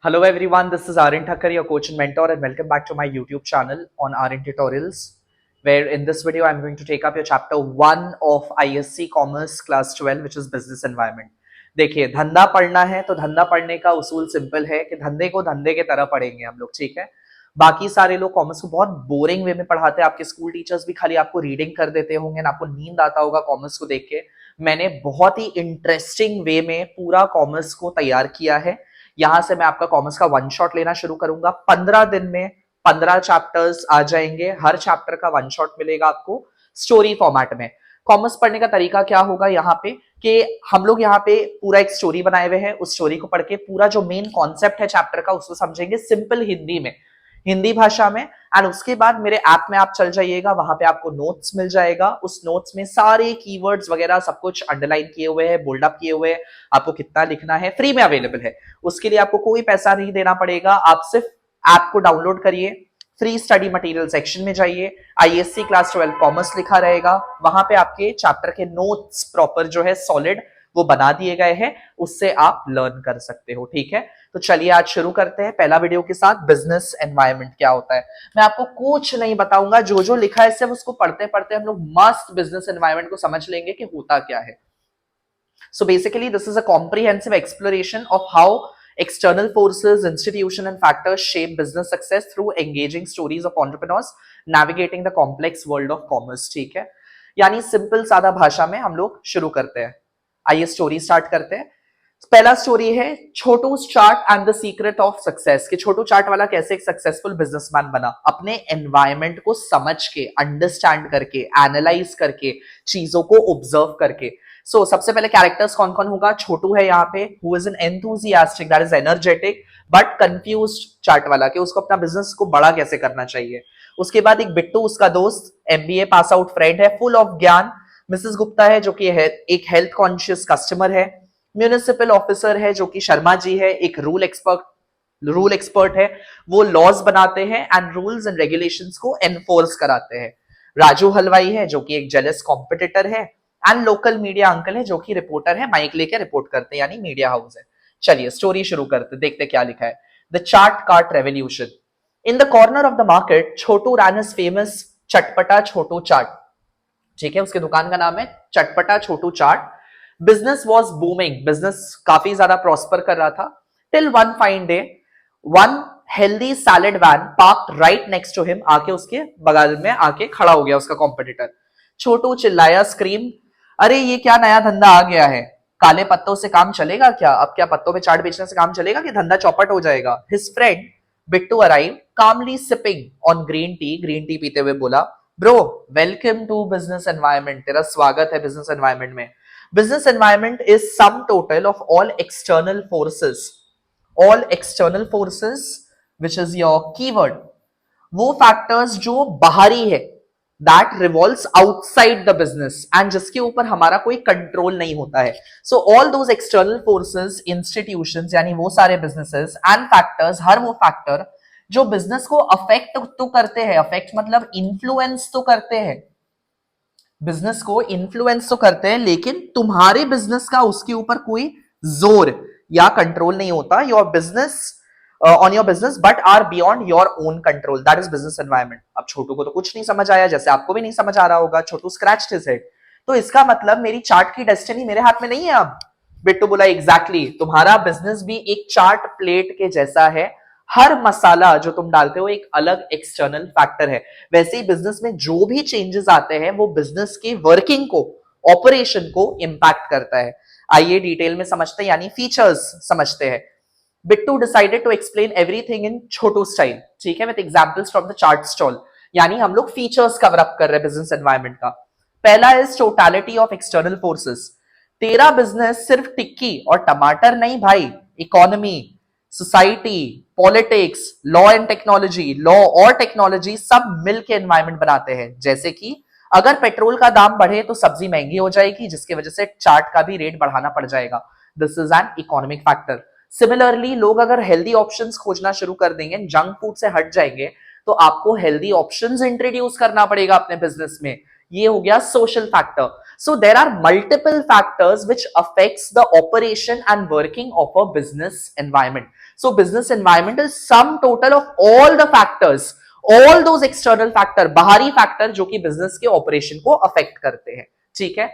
Hello everyone, this is Aryan Thakkar, your coach and mentor, and welcome back to my YouTube channel on Aryan Tutorials, where in this video I'm going to take up your chapter 1 of ISC Commerce Class 12, which is Business Environment. देखिए, धंधा पढ़ना है तो धंधा पढ़ने का उसूल simple है कि धंधे को धंधे के तरह पढ़ेंगे हम लोग, ठीक है। बाकी सारे लोग कॉमर्स को बहुत बोरिंग वे में पढ़ाते हैं, आपके स्कूल टीचर्स भी खाली आपको रीडिंग कर देते होंगे ना, आपको नींद आता होगा कॉमर्स को देख के। मैंने बहुत ही इंटरेस्टिंग वे में पूरा कॉमर्स को तैयार किया है। यहां से मैं आपका कॉमर्स का वन शॉट लेना शुरू करूंगा। 15 दिन में 15 चैप्टर्स आ जाएंगे। हर चैप्टर का वन शॉट मिलेगा आपको स्टोरी फॉर्मेट में। कॉमर्स पढ़ने का तरीका क्या होगा यहाँ पे कि हम लोग यहाँ पे पूरा एक स्टोरी बनाए हुए हैं, उस स्टोरी को पढ़ के पूरा जो मेन कॉन्सेप्ट है चैप्टर का उसको समझेंगे सिंपल हिंदी में, हिंदी भाषा में। एंड उसके बाद मेरे ऐप में आप चल जाइएगा, वहां पे आपको नोट्स मिल जाएगा। उस नोट्स में सारे कीवर्ड्स वगैरह सब कुछ अंडरलाइन किए हुए हैं, बोल्ड अप किए हुए हैं। आपको कितना लिखना है फ्री में अवेलेबल है, उसके लिए आपको कोई पैसा नहीं देना पड़ेगा। आप सिर्फ ऐप को डाउनलोड करिए, फ्री स्टडी मटेरियल सेक्शन में जाइए, आईएससी क्लास 12 कॉमर्स लिखा रहेगा, वहां पे आपके चैप्टर के नोट्स प्रॉपर जो है सॉलिड वो बना दिए गए हैं, उससे आप लर्न कर सकते हो, ठीक है। तो चलिए आज शुरू करते हैं पहला वीडियो के साथ, बिजनेस एनवायरनमेंट क्या होता है। मैं आपको कुछ नहीं बताऊंगा, जो जो लिखा है सिर्फ उसको पढ़ते पढ़ते हम लोग मस्त बिजनेस एनवायरनमेंट को समझ लेंगे कि होता क्या है। So basically, this is a comprehensive exploration of how external forces, institution, and factors shape business success through engaging stories of entrepreneurs navigating the complex world of commerce. ठीक है, यानी सिंपल सादा भाषा में हम लोग शुरू करते हैं। आइए स्टोरी स्टार्ट करते हैं। पहला स्टोरी है Chhotu Chaat and the secret of success, कि छोटू चार्ट वाला कैसे एक सक्सेसफुल बिजनेसमैन बना, अपने एनवायरनमेंट को समझ के, अंडरस्टैंड करके, एनालाइज करके, चीजों को ऑब्जर्व करके। सो सबसे पहले कैरेक्टर्स कौन कौन होगा। छोटू है यहाँ पे, who is an enthusiastic, that is energetic but confused chart वाला, कि उसको अपना बिजनेस को बड़ा कैसे करना चाहिए। उसके बाद एक बिट्टू, उसका दोस्त, एमबीए पास आउट फ्रेंड है, फुल ऑफ ज्ञान। मिसेस गुप्ता है जो कि एक हेल्थ कॉन्शियस कस्टमर है। म्यूनिसिपल ऑफिसर है जो कि शर्मा जी है, एक रूल एक्सपर्ट है, वो लॉज बनाते हैं एंड रूल्स एंड रेगुलेशंस को एनफोर्स कराते हैं। राजू हलवाई है जो कि एक जेलस कॉम्पिटिटर है। एंड लोकल मीडिया अंकल है जो कि रिपोर्टर है, माइक लेके रिपोर्ट करते हैं, यानी मीडिया हाउस है। चलिए स्टोरी शुरू करते, देखते क्या लिखा है। The chart cart revolution. In the corner of the market Chhotu ran his famous Chatpata Chhotu चाट, ठीक है, उसके दुकान का नाम है Chatpata Chhotu Chaat. Business was booming, business काफी ज्यादा प्रॉस्पर कर रहा था। Till one fine day one healthy salad van parked right next to him, आके उसके बगल में आके खड़ा हो गया उसका कॉम्पिटिटर। छोटू चिल्लाया, स्क्रीम, अरे ये क्या नया धंधा आ गया है, काले पत्तों से काम चलेगा क्या? अब क्या पत्तों में चाट बेचने से काम चलेगा कि धंधा चौपट हो जाएगा? His friend Bittu arrive calmly sipping on green tea, green tea पीते हुए बोला, bro welcome to business environment, तेरा स्वागत है बिजनेस एनवायरनमेंट में। Business environment is sum total of all external forces, which is your keyword. वो factors जो बाहरी है, that revolves outside the business and जिसके ऊपर हमारा कोई कंट्रोल नहीं होता है। So all those external forces, institutions, यानी वो सारे businesses and factors, हर वो factor जो बिजनेस को अफेक्ट तो करते हैं, अफेक्ट मतलब इन्फ्लुएंस तो करते हैं, बिजनेस को इन्फ्लुएंस तो करते हैं, लेकिन तुम्हारे बिजनेस का उसके ऊपर कोई जोर या कंट्रोल नहीं होता। Your business on your business but are beyond your own control, that is business environment. अब छोटू को तो कुछ नहीं समझ आया, जैसे आपको भी नहीं समझ आ रहा होगा, छोटू स्क्रैच्ड हिज हेड। तो इसका मतलब मेरी चार्ट की डेस्टिनी मेरे हाथ में नहीं है अब। बिट्टू बोला, एग्जैक्टली, तुम्हारा बिजनेस भी एक चार्ट प्लेट के जैसा है, हर मसाला जो तुम डालते हो एक अलग एक्सटर्नल फैक्टर है। वैसे ही बिजनेस में जो भी चेंजेस आते हैं वो बिजनेस के वर्किंग को, ऑपरेशन को इंपैक्ट करता है। आइए डिटेल में समझते हैं, यानी फीचर्स समझते हैं। Bittu decided to explain everything in Chhotu style, ठीक है, with examples from the chart stall, यानी हम लोग फीचर्स कवर अप कर रहे हैं बिजनेस एनवायरनमेंट का। पहला is totality of external forces. तेरा बिजनेस सिर्फ टिक्की और टमाटर नहीं भाई, economy, society, politics, law and technology, law और टेक्नोलॉजी सब मिलकर एनवायरनमेंट बनाते हैं। जैसे कि अगर पेट्रोल का दाम बढ़े तो सब्जी महंगी हो जाएगी, जिसकी वजह से चाट का भी रेट बढ़ाना पड़ जाएगा। This is an economic factor. Similarly लोग अगर हेल्दी ऑप्शंस खोजना शुरू कर देंगे, जंक फूड से हट जाएंगे, तो आपको हेल्दी ऑप्शंस इंट्रोड्यूस करना पड़ेगा अपने बिजनेस में। ये हो गया social factor. So there are multiple factors which affects the operation and working of a business environment. So business environment is sum total of all the factors, all those external factor, बाहरी factor जो कि business के operation को affect करते हैं. ठीक है.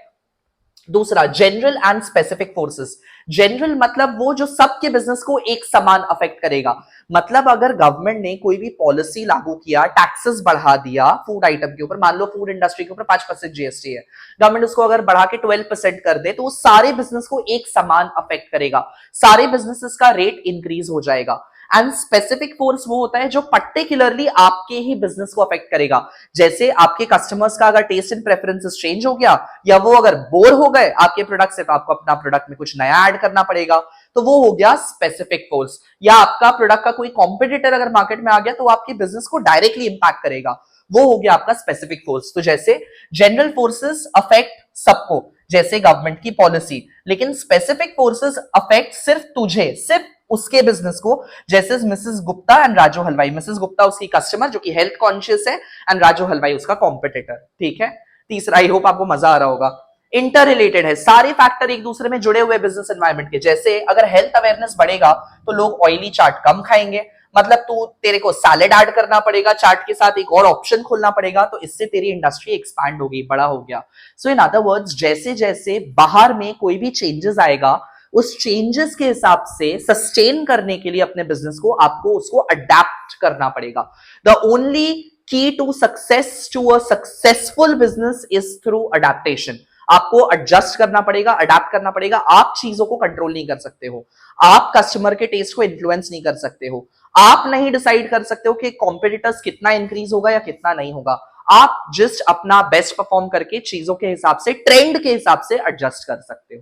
दूसरा, general and specific forces. General मतलब वो जो सबके बिजनेस को एक समान अफेक्ट करेगा. मतलब अगर गवर्नमेंट ने कोई भी पॉलिसी लागू किया, टैक्सेस बढ़ा दिया फूड आइटम के ऊपर, मान लो फूड इंडस्ट्री के ऊपर 5% जीएसटी है, गवर्नमेंट उसको अगर बढ़ा के 12% कर दे तो वो सारे बिजनेस को एक समान अफेक्ट करेगा, सारे बिजनेसेस का रेट इंक्रीज हो जाएगा. एंड स्पेसिफिक फोर्स वो होता है जो पर्टिकुलरली आपके ही बिजनेस को अफेक्ट करेगा. जैसे आपके कस्टमर्स का अगर टेस्ट एंड प्रेफरेंसेस चेंज हो गया, या वो अगर बोर हो गए आपके प्रोडक्ट से, तो आपको अपना प्रोडक्ट में कुछ नया ऐड करना पड़ेगा, तो वो हो गया स्पेसिफिक फोर्स. या आपका प्रोडक्ट का कोई कॉम्पिटिटर अगर मार्केट में आ गया तो आपके बिजनेस को डायरेक्टली इंपैक्ट करेगा, वो हो गया आपका स्पेसिफिक फोर्स. तो जैसे जनरल फोर्सेस अफेक्ट सबको, जैसे गवर्नमेंट की पॉलिसी, लेकिन स्पेसिफिक फोर्सेस अफेक्ट सिर्फ तुझे, सिर्फ उसके बिजनेस को. जैसे मिसेस गुप्ता एंड राजू हलवाई, मिसेस गुप्ता उसकी कस्टमर जो कि हेल्थ कॉन्शियस है, एंड राजू हलवाई उसका कॉम्पिटिटर. ठीक है. तीसरा, आई होप आपको मजा आ रहा होगा, इंटर रिलेटेड है, सारे फैक्टर एक दूसरे में जुड़े हुए बिजनेस एनवायरनमेंट के. जैसे अगर हेल्थ अवेयरनेस बढ़ेगा तो लोग ऑयली चाट कम खाएंगे, मतलब तेरे को सैलेड ऐड करना पड़ेगा चाट के साथ, एक और ऑप्शन खोलना पड़ेगा, तो इससे तेरी इंडस्ट्री एक्सपैंड हो गई, बड़ा हो गया. सो इन अदर वर्ड्स, जैसे जैसे बाहर में कोई भी चेंजेस आएगा, उस चेंजेस के हिसाब से सस्टेन करने के लिए अपने बिजनेस को आपको उसको अडेप्ट करना पड़ेगा. The only key to success to a successful business is through adaptation. आपको एडजस्ट करना पड़ेगा, अडेप्ट करना पड़ेगा. आप चीजों को कंट्रोल नहीं कर सकते हो, आप कस्टमर के टेस्ट को इन्फ्लुएंस नहीं कर सकते हो, आप नहीं डिसाइड कर सकते हो कि कॉम्पिटिटर्स कितना इंक्रीज होगा या कितना नहीं होगा. आप जस्ट अपना बेस्ट परफॉर्म करके चीजों के हिसाब से, ट्रेंड के हिसाब से एडजस्ट कर सकते हो.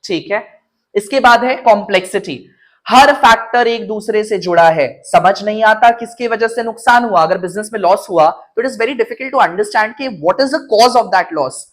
ठीक है. इसके बाद है कॉम्प्लेक्सिटी. हर फैक्टर एक दूसरे से जुड़ा है, समझ नहीं आता किसकी वजह से नुकसान हुआ. अगर बिजनेस में लॉस हुआ तो it is very difficult to understand कि what is the cause of that loss.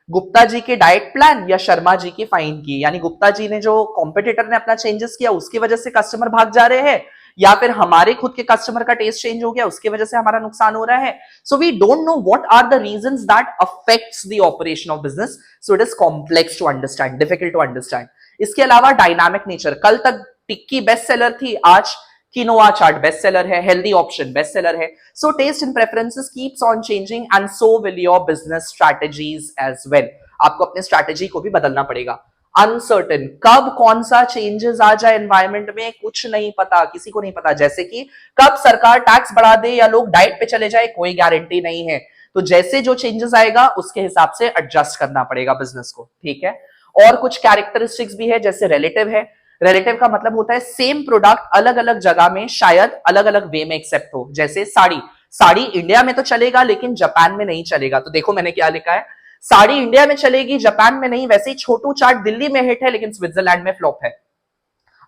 Gupta ji के डाइट प्लान या शर्मा जी की फाइन की, यानी गुप्ता जी ने जो कॉम्पिटिटर ने अपना चेंजेस किया उसकी वजह से कस्टमर भाग जा रहे हैं, या फिर हमारे खुद के कस्टमर का टेस्ट चेंज हो गया उसकी वजह से हमारा नुकसान हो रहा है. So we don't know what are the reasons that affects the operation of business. So it is complex to understand, difficult to understand. इसके अलावा डायनामिक नेचर. कल तक टिक्की बेस्ट सेलर थी, आज किनोआ चाट बेस्ट सेलर है, हेल्दी ऑप्शन बेस्ट सेलर है. So taste and preferences keeps on changing and so will your business strategies as well. आपको अपने स्ट्रैटेजी को भी बदलना पड़ेगा. अनसर्टेन, कब कौन सा चेंजेस आ जाए एनवायरमेंट में कुछ नहीं पता, किसी को नहीं पता. जैसे कि कब सरकार टैक्स बढ़ा दे या लोग डाइट पे चले जाए, कोई गारंटी नहीं है. तो जैसे जो चेंजेस आएगा उसके हिसाब से एडजस्ट करना पड़ेगा बिजनेस को. ठीक है. और कुछ कैरेक्टरिस्टिक्स भी है, जैसे रिलेटिव है. रिलेटिव का मतलब होता है सेम प्रोडक्ट अलग अलग जगह में शायद अलग अलग वे में एक्सेप्ट हो. जैसे साड़ी, साड़ी इंडिया में तो चलेगा लेकिन जापान में नहीं चलेगा. तो देखो मैंने क्या लिखा है, साड़ी इंडिया में चलेगी जापान में नहीं. वैसे ही छोटू चाट दिल्ली में हिट है लेकिन स्विट्जरलैंड में फ्लॉप है.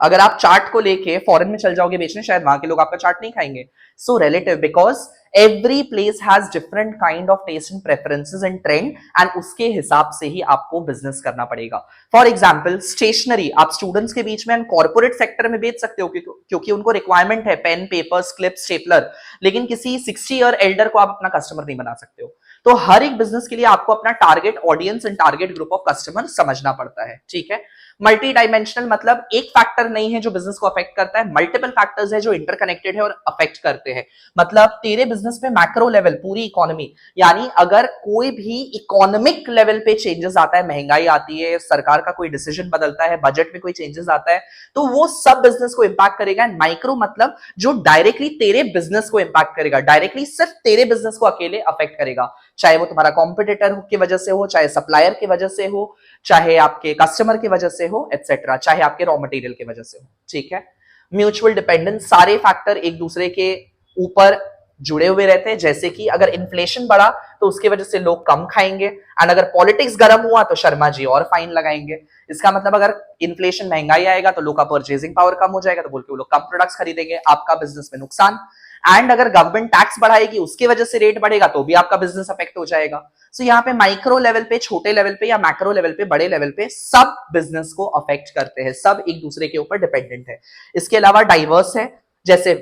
अगर आप चाट को लेके फॉरेन में चल जाओगे बेचने, शायद वहां के लोग आपका चाट नहीं खाएंगे. So relative, because every place has different kind of taste and preferences and trend, एंड उसके हिसाब से ही आपको बिजनेस करना पड़ेगा. फॉर एग्जाम्पल स्टेशनरी आप स्टूडेंट्स के बीच में एंड कॉर्पोरेट सेक्टर में बेच सकते हो क्योंकि उनको रिक्वायरमेंट है पेन, पेपर्स, क्लिप, स्टेपलर. लेकिन किसी 60 ईयर एल्डर को आप अपना कस्टमर नहीं बना सकते हो. तो हर एक बिजनेस के लिए आपको अपना target audience and target group of customer समझना पड़ता है. ठीक है. मल्टी डायमेंशनल मतलब एक फैक्टर नहीं है जो बिजनेस को अफेक्ट करता है, मल्टीपल फैक्टर्स है जो इंटरकनेक्टेड है और अफेक्ट करते हैं. मतलब तेरे बिजनेस पे मैक्रो लेवल, पूरी इकोनॉमी, यानी अगर कोई भी इकोनॉमिक लेवल पे चेंजेस आता है, महंगाई आती है, सरकार का कोई डिसीजन बदलता है, बजट में कोई चेंजेस आता है, तो वो सब बिजनेस को इंपैक्ट करेगा. एंड माइक्रो मतलब जो डायरेक्टली तेरे बिजनेस को इंपैक्ट करेगा, डायरेक्टली सिर्फ तेरे बिजनेस को अकेले अफेक्ट करेगा. चाहे वो तुम्हारा कॉम्पिटिटर की वजह से हो, चाहे सप्लायर की वजह से हो, चाहे आपके कस्टमर की वजह से हो, एटसेट्रा, चाहे आपके रॉ मटेरियल की वजह से हो. ठीक है. म्यूचुअल डिपेंडेंस, सारे फैक्टर एक दूसरे के ऊपर जुड़े हुए रहते हैं. जैसे कि अगर इन्फ्लेशन बढ़ा तो उसकी वजह से लोग कम खाएंगे, एंड अगर पॉलिटिक्स गर्म हुआ तो शर्मा जी और फाइन लगाएंगे. इसका मतलब अगर इन्फ्लेशन, महंगाई आएगा तो लोग का परचेजिंग पावर कम हो जाएगा, तो बोल के वो लोग कम प्रोडक्ट्स खरीदेंगे, आपका बिजनेस में नुकसान. एंड अगर गवर्नमेंट टैक्स बढ़ाएगी उसकी वजह से रेट बढ़ेगा तो भी आपका बिजनेस अफेक्ट हो जाएगा. सो यहाँ पे माइक्रो लेवल पे, छोटे लेवल पे या मैक्रो लेवल पे, बड़े लेवल पे सब बिजनेस को अफेक्ट करते हैं, सब एक दूसरे के ऊपर डिपेंडेंट है. इसके अलावा डाइवर्स है. जैसे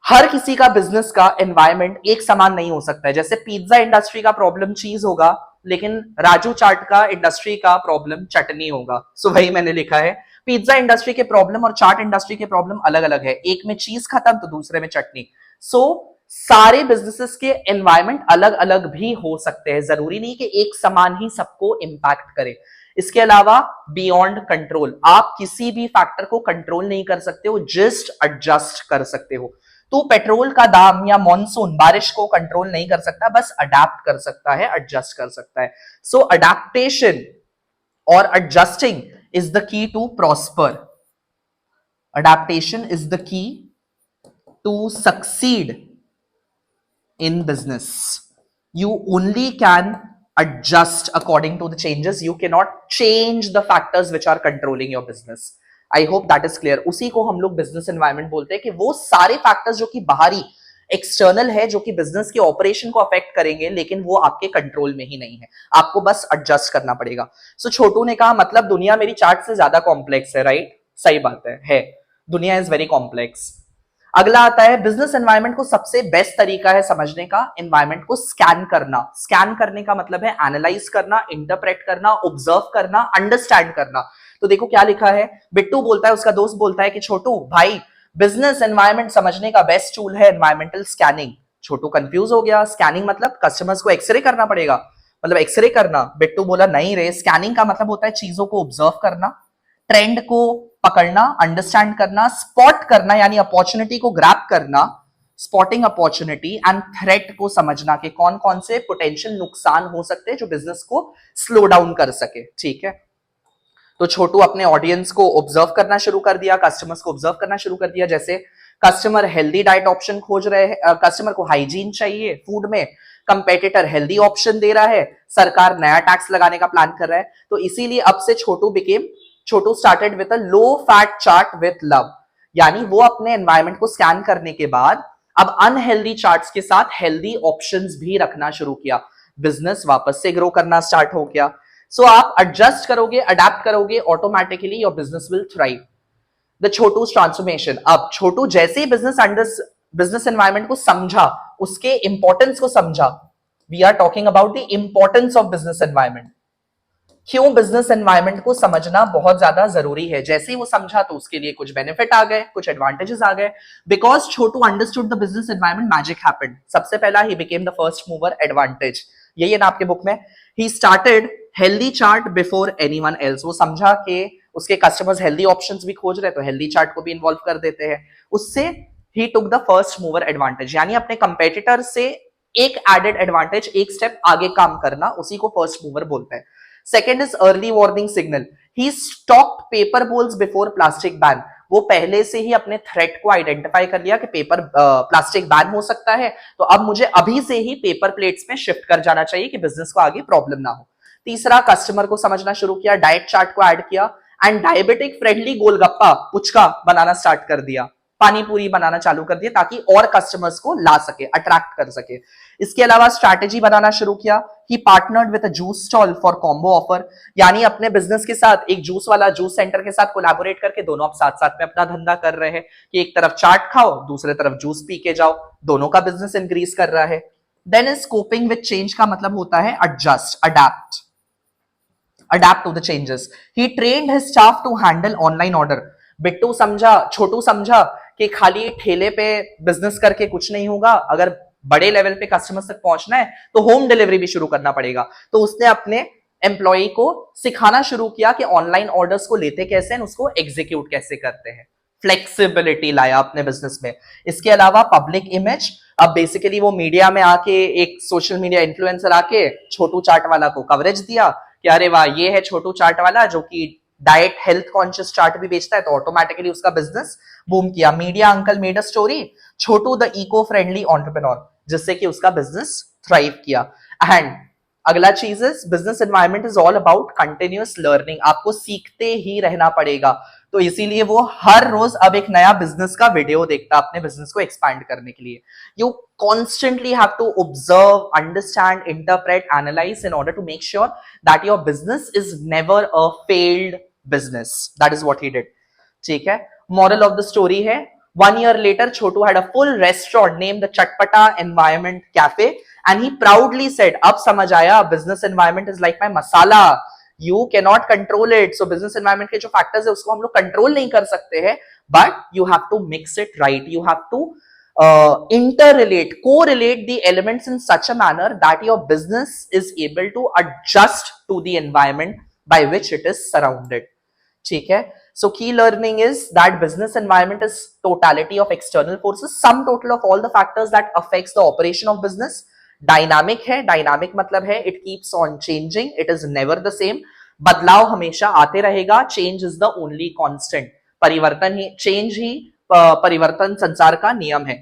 हर किसी का बिजनेस का एनवायरमेंट एक समान नहीं हो सकता है. जैसे पिज्जा इंडस्ट्री का प्रॉब्लम चीज होगा लेकिन राजू चाट का इंडस्ट्री का प्रॉब्लम चटनी होगा। सो वही मैंने लिखा है, पिज्जा इंडस्ट्री के प्रॉब्लम और चाट इंडस्ट्री के प्रॉब्लम अलग अलग है, एक में चीज खत्म तो दूसरे में चटनी। सो सारे बिजनेसेस के एनवायरमेंट अलग अलग भी हो सकते हैं, जरूरी नहीं कि एक समान ही सबको इंपैक्ट करे। इसके अलावा बियॉन्ड कंट्रोल, आप किसी भी फैक्टर को कंट्रोल नहीं कर सकते हो, जस्ट एडजस्ट कर सकते हो। तो पेट्रोल का दाम या मॉनसून बारिश को कंट्रोल नहीं कर सकता, बस अडेप्ट कर सकता है, एडजस्ट कर सकता है। सो अडेप्टेशन और adjusting is the key to prosper. Adaptation is the key to succeed in business. You only can adjust according to the changes. You cannot change the factors which are controlling your business. I hope that is clear. उसी को हम लोग business environment बोलते हैं कि वो सारे factors जो कि बाहरी एक्सटर्नल है, जो कि बिजनेस के ऑपरेशन को अफेक्ट करेंगे, लेकिन वो आपके कंट्रोल में ही नहीं है, आपको बस एडजस्ट करना पड़ेगा। सो छोटू ने कहा मतलब दुनिया मेरी चार्ट से ज्यादा कॉम्प्लेक्स है, राइट? सही बात है, दुनिया इज वेरी कॉम्प्लेक्स। अगला आता है बिजनेस एनवायरनमेंट को सबसे बेस्ट तरीका है समझने का, एनवायरनमेंट को स्कैन करना। स्कैन करने का मतलब है एनालाइज करना, इंटरप्रेट करना, ऑब्जर्व करना, अंडरस्टैंड करना। तो देखो क्या लिखा है, बिट्टू बोलता है, उसका दोस्त बोलता है कि छोटू भाई बिजनेस एनवायरनमेंट समझने का बेस्ट टूल है एनवायरमेंटल स्कैनिंग। छोटू कंफ्यूज हो गया, स्कैनिंग मतलब कस्टमर्स को एक्सरे करना पड़ेगा, मतलब एक्सरे करना। बिट्टू बोला नहीं रे, स्कैनिंग का मतलब होता है चीजों को ऑब्जर्व करना, ट्रेंड को पकड़ना, अंडरस्टैंड करना, स्पॉट करना यानी अपॉर्चुनिटी को ग्रैब करना, स्पॉटिंग अपॉर्चुनिटी, एंड थ्रेट को समझना कि कौन कौन से पोटेंशियल नुकसान हो सकते हैं जो बिजनेस को स्लो डाउन कर सके। ठीक है, तो छोटू अपने ऑडियंस को ऑब्जर्व करना शुरू कर दिया, कस्टमर्स को ऑब्जर्व करना शुरू कर दिया। जैसे कस्टमर हेल्दी डाइट ऑप्शन खोज रहे हैं, कस्टमर को हाइजीन चाहिए फूड में, कंपेटिटर हेल्दी ऑप्शन दे रहा है, सरकार नया टैक्स लगाने का प्लान कर रहा है। तो इसीलिए अब से Chhotu started with a low fat chaat with love, यानी वो अपने एनवायरनमेंट को स्कैन करने के बाद अब अनहेल्दी चार्ट्स के साथ हेल्दी ऑप्शंस भी रखना शुरू किया, बिजनेस वापस से ग्रो करना स्टार्ट हो गया। सो आप एडजस्ट करोगे, अडेप्ट करोगे, automatically your business will thrive. The Chhotu's transformation, अब छोटू जैसे ही बिजनेस एनवायरनमेंट को समझा, उसके इंपॉर्टेंस को समझा, we are talking about the importance of business environment. क्यों बिजनेस एनवायरनमेंट को समझना बहुत ज्यादा जरूरी है, जैसे ही वो समझा तो उसके लिए कुछ बेनिफिट आ गए, कुछ एडवांटेजेस आ गए। Because Chhotu understood the business environment, magic happened. सबसे पहला he became the first mover advantage, यही है ना आपके बुक में। He started healthy chart before anyone else, वो समझा कि उसके कस्टमर्स हेल्दी ऑप्शंस भी खोज रहे हैं तो हेल्दी चार्ट को भी इन्वॉल्व कर देते हैं। उससे ही took the first mover advantage, यानी अपने कंपेटिटर से एक एडेड एडवांटेज, एक स्टेप आगे काम करना, उसी को फर्स्ट मूवर बोलते हैं। Second is early warning signal, he stopped paper bowls before plastic ban, वो पहले से ही अपने थ्रेट को आइडेंटिफाई कर लिया कि प्लास्टिक बैन हो सकता है, तो अब मुझे अभी से ही पेपर प्लेट्स में शिफ्ट कर जाना चाहिए कि बिजनेस को आगे प्रॉब्लम ना हो। तीसरा, कस्टमर को समझना शुरू किया, डाइट चार्ट को ऐड किया, and diabetic friendly golgappa puchka banana start कर दिया, पानी पूरी बनाना चालू कर दिया, ताकि और कस्टमर्स को ला सके, अट्रैक्ट कर सके। इसके अलावा स्ट्रैटेजी बनाना शुरू किया, he partnered with a juice stall for combo offer, यानी अपने बिजनेस के साथ एक जूस वाला जूस सेंटर के साथ कोलैबोरेट करके दोनों आप साथ साथ में अपना धंधा कर रहे हैं कि एक तरफ चाट खाओ, दूसरे तरफ जूस पी के जाओ, दोनों का बिजनेस इंक्रीज कर रहा है। Then is coping with change का मतलब होता है adjust, adapt to the changes. He trained his staff to handle online order. Bittu समझा, छोटू समझा कि खाली ठेले पे बिजनेस करके कुछ नहीं होगा, अगर बड़े लेवल पे कस्टमर्स तक पहुंचना है तो होम डिलीवरी भी शुरू करना पड़ेगा। तो उसने अपने एम्प्लॉय को सिखाना शुरू किया कि ऑनलाइन ऑर्डर्स को लेते कैसे हैं, उसको एग्जीक्यूट कैसे करते हैं। फ्लेक्सिबिलिटी लाया अपने बिजनेस में। इसके अलावा पब्लिक इमेज, अब बेसिकली वो मीडिया में आके एक सोशल मीडिया इन्फ्लुएंसर आके छोटू चाट वाला को कवरेज दिया कि अरे वाह ये है छोटू चाट वाला जो कि डाइट हेल्थ कॉन्शियस चाट भी बेचता है, तो ऑटोमेटिकली उसका बिजनेस बूम किया। Media uncle made a story, Chhotu the eco friendly entrepreneur, जिससे कि उसका बिजनेस थ्राइव किया। एंड अगला चीज is business environment is all about continuous learning, आपको सीखते ही रहना पड़ेगा। तो इसीलिए वो हर रोज अब एक नया बिजनेस का वीडियो देखता अपने बिजनेस को एक्सपैंड करने के लिए। You constantly have to observe, understand, interpret, analyze in order to make sure that your business is never a failed business. That is what he did. ठीक है, moral of the story है, 1 year later Chhotu had a full restaurant named the Chatpata Environment Cafe and he proudly said, अब समझ आया, business environment is like my masala, you cannot control it. So business environment के जो factors है उसको हम लोग control नहीं कर सकते हैं, but you have to mix it right. You have to interrelate, correlate the elements in such a manner that your business is able to adjust to the environment by which it is surrounded. ठीक है? So key learning is that business environment is totality of external forces, sum total of all the factors that affects the operation of business. Dynamic है, dynamic मतलब है it keeps on changing, it is never the same, बदलाव हमेशा आते रहेगा, change is the only constant, परिवर्तन ही, change ही परिवर्तन संसार का नियम है.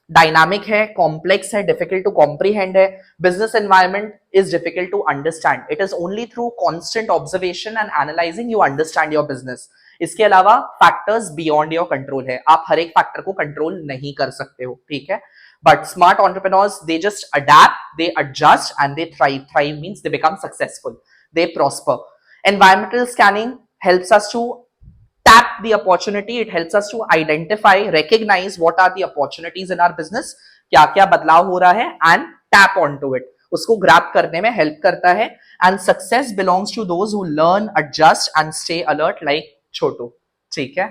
डायनामिक है, कॉम्प्लेक्स है, डिफिकल्ट टू कॉम्प्रीहेंड है, business environment is difficult to understand, it is only through constant observation and analysing you understand your business. इसके अलावा फैक्टर्स बियॉन्ड योर कंट्रोल है, आप हर एक फैक्टर को कंट्रोल नहीं कर सकते हो, ठीक है. But smart entrepreneurs, they just adapt, they adjust, and they thrive. Thrive means they become successful, they prosper. Environmental scanning helps us to tap the opportunity. It helps us to identify, recognize what are the opportunities in our business, क्या क्या बदलाव हो रहा है, and tap onto it. उसको grab करने में help करता है. And success belongs to those who learn, adjust, and stay alert like छोटू. ठीक है.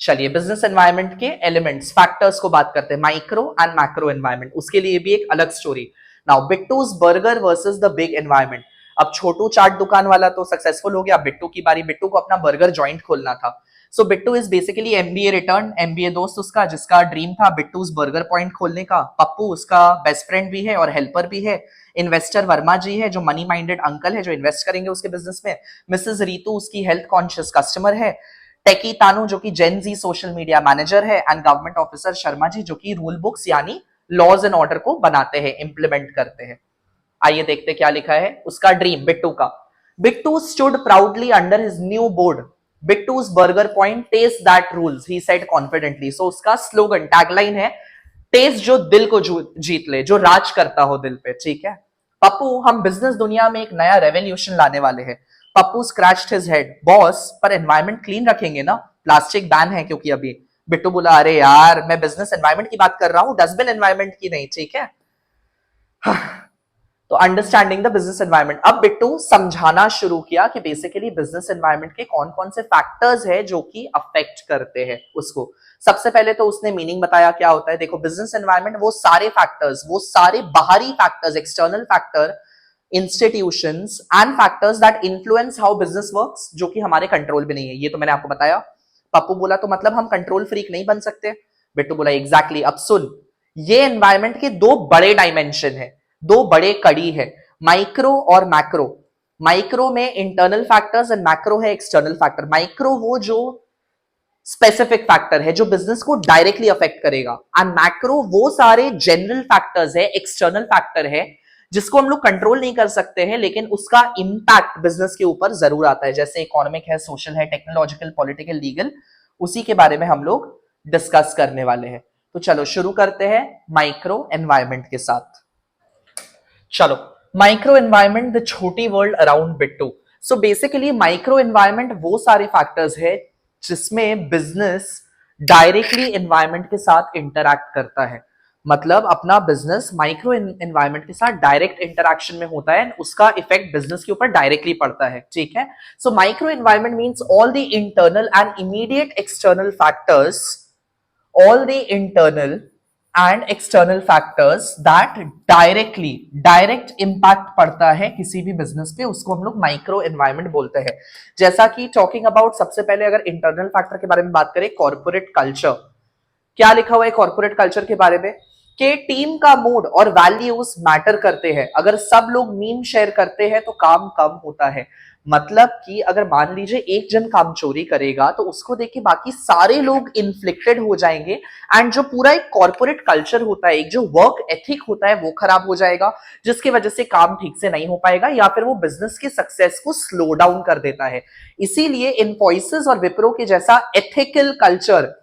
चलिए बिजनेस एनवायरनमेंट के एलिमेंट्स, फैक्टर्स को बात करते हैं, माइक्रो एंड मैक्रो एनवायरनमेंट. उसके लिए भी एक अलग story. Now Bittu's burger versus the big environment. अब छोटू चाट दुकान वाला तो सक्सेसफुल हो गया, बिट्टू की बारी. बिट्टू को अपना बर्गर जॉइंट खोलना था. So Bittu is basically MBA return, MBA दोस्त उसका, जिसका ड्रीम था बिट्टूज बर्गर पॉइंट खोलने का. पप्पू उसका बेस्ट फ्रेंड भी है और हेल्पर भी है. इन्वेस्टर वर्मा जी है जो मनी माइंडेड अंकल है जो इन्वेस्ट करेंगे उसके बिजनेस में. मिसेस रीतू उसकी हेल्थ कॉन्शियस कस्टमर है. टेकी तानू जो कि जेन जी सोशल मीडिया मैनेजर है. And government officer Sharma ji जो कि रूल बुक्स यानी लॉज एंड ऑर्डर को बनाते हैं, इंप्लीमेंट करते हैं. आइए देखते क्या लिखा है उसका ड्रीम बिट्टू का. Bittu stood proudly under his new board, Bittu's burger point, taste that rules, he said confidently. So उसका स्लोगन, टैगलाइन है, टेस्ट जो दिल को जीत ले, जो राज करता हो दिल पे. ठीक है. पप्पू, हम बिजनेस दुनिया में एक नया रेवोल्यूशन लाने वाले हैं. Pappu scratched his head, boss पर एनवायरनमेंट क्लीन रखेंगे ना, प्लास्टिक बैन है क्योंकि अभी. बिट्टू बोला, अरे यार मैं बिजनेस एनवायरनमेंट की बात कर रहा हूं, डस्टबिन एनवायरनमेंट की नहीं. ठीक है. तो अंडरस्टैंडिंग द बिजनेस एनवायरनमेंट. अब बिट्टू समझाना शुरू किया कि बेसिकली बिजनेस एनवायरनमेंट के कौन कौन से फैक्टर्स है जो कि अफेक्ट करते हैं उसको. सबसे पहले तो उसने मीनिंग बताया क्या होता है. देखो बिजनेस एनवायरनमेंट वो सारे फैक्टर्स, वो सारे बाहरी factors, external factor, institutions and factors that influence how business works, जो कि हमारे कंट्रोल में नहीं है. ये तो मैंने आपको बताया. पप्पू बोला तो मतलब हम कंट्रोल फ्रीक नहीं बन सकते. बिट्टू बोला एग्जैक्टली. अब सुन, ये एनवायरनमेंट के दो बड़े डायमेंशन है, दो बड़े कड़ी है, माइक्रो और मैक्रो. माइक्रो में इंटरनल फैक्टर्स एंड मैक्रो है एक्सटर्नल फैक्टर. माइक्रो वो जो स्पेसिफिक फैक्टर है जो बिजनेस को डायरेक्टली अफेक्ट करेगा, एंड मैक्रो वो सारे जनरल फैक्टर्स है, एक्सटर्नल फैक्टर है जिसको हम लोग कंट्रोल नहीं कर सकते हैं लेकिन उसका इंपैक्ट बिजनेस के ऊपर जरूर आता है. जैसे इकोनॉमिक है, सोशल है, टेक्नोलॉजिकल, पॉलिटिकल, लीगल, उसी के बारे में हम लोग डिस्कस करने वाले हैं. तो चलो शुरू करते हैं माइक्रो एनवायरनमेंट के साथ. चलो, माइक्रो एनवायरनमेंट, द छोटी world around Bittu. So basically micro environment वो सारे फैक्टर्स है जिसमें बिजनेस डायरेक्टली एनवायरनमेंट के साथ इंटरैक्ट करता है. मतलब अपना बिजनेस माइक्रो एनवायरनमेंट के साथ डायरेक्ट इंटरैक्शन में होता है, उसका इफेक्ट बिजनेस के ऊपर डायरेक्टली पड़ता है. ठीक है. So micro environment means all the internal and immediate external factors, all the internal and external factors that direct impact पड़ता है किसी भी बिजनेस पे, उसको हम लोग माइक्रो एनवायरनमेंट बोलते हैं. जैसा कि टॉकिंग अबाउट, सबसे पहले अगर इंटरनल फैक्टर के बारे में बात करें, कॉर्पोरेट कल्चर. क्या लिखा हुआ है कॉर्पोरेट कल्चर के बारे में कि टीम का मूड और वैल्यूज मैटर करते हैं. अगर सब लोग मीम शेयर करते हैं तो काम कम होता है. मतलब कि अगर मान लीजिए एक जन काम चोरी करेगा तो उसको देख के बाकी सारे लोग इन्फ्लिक्टेड हो जाएंगे, एंड जो पूरा एक कॉर्पोरेट कल्चर होता है, एक जो वर्क एथिक होता है, वो खराब हो जाएगा, जिसकी वजह से काम ठीक से नहीं हो पाएगा या फिर वो बिजनेस की सक्सेस को स्लो डाउन कर देता है. इसीलिए इन्फोसिस और विप्रो के जैसा ethical culture,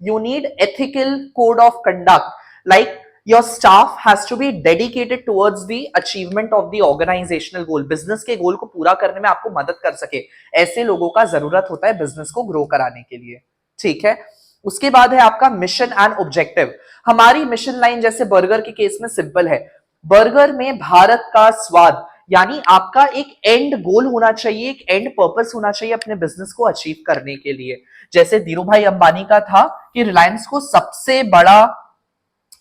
you need ethical code of conduct, like your staff has to be dedicated towards the achievement of the organizational goal. Business के गोल को पूरा करने में आपको मदद कर सके, ऐसे लोगों का जरूरत होता है बिजनेस को ग्रो कराने के लिए. ठीक है. उसके बाद है आपका मिशन एंड ऑब्जेक्टिव. हमारी मिशन लाइन जैसे बर्गर के केस में सिंपल है, बर्गर में भारत का स्वाद, यानी आपका एक एंड गोल होना चाहिए, एक एंड पर्पस होना चाहिए अपने बिजनेस को अचीव करने के लिए। जैसे धीरू भाई अंबानी का था कि रिलायंस को सबसे बड़ा